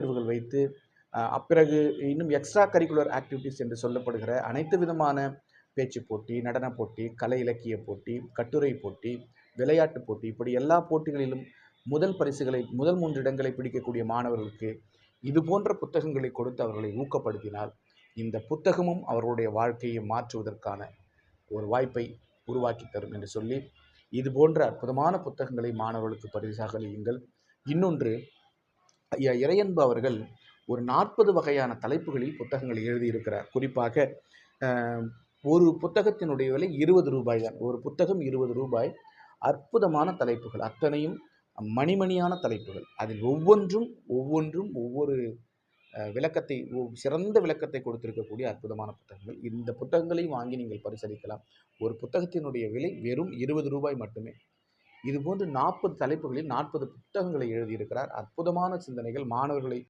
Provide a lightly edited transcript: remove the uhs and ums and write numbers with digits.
தேர்வுகள் வைத்து பிறகு இன்னும் எக்ஸ்ட்ரா கரிக்குலர் ஆக்டிவிட்டீஸ் என்று சொல்லப்படுகிற அனைத்து விதமான பேச்சு போட்டி, நடன போட்டி, கலை இலக்கிய போட்டி, கட்டுரை போட்டி, விளையாட்டு போட்டி, இப்படி எல்லா போட்டிகளிலும் முதல் பரிசுகளை முதல் 3 இடங்களை பிடிக்கக்கூடிய மாணவர்களுக்கு இது போன்ற புத்தகங்களை கொடுத்து அவர்களை ஊக்கப்படுத்தினால் இந்த புத்தகமும் அவர்களுடைய வாழ்க்கையை மாற்றுவதற்கான ஒரு வாய்ப்பை உருவாக்கி தரும் என்று சொல்லி, இது போன்ற அற்புதமான புத்தகங்களை மாணவர்களுக்கு பரிசாக அளியுங்கள். இன்னொன்று, ஐயா இறையன்பு அவர்கள் ஒரு 40 வகையான தலைப்புகளில் புத்தகங்களை எழுதியிருக்கிறார். குறிப்பாக ஒரு புத்தகத்தினுடைய விலை ரூ. 20 தான். ஒரு புத்தகம் ரூ. 20. அற்புதமான தலைப்புகள், அத்தனையும் மணிமணியான தலைப்புகள். அதில் ஒவ்வொன்றும் ஒவ்வொரு விளக்கத்தை, சிறந்த விளக்கத்தை கொடுத்திருக்கக்கூடிய அற்புதமான புத்தகங்கள். இந்த புத்தகங்களை வாங்கி நீங்கள் பரிசளிக்கலாம். ஒரு புத்தகத்தினுடைய விலை வெறும் ரூ. 20 மட்டுமே. இதுபோன்று 40 தலைப்புகளில் 40 புத்தகங்களை எழுதியிருக்கிறார். அற்புதமான சிந்தனைகள் மாணவர்களை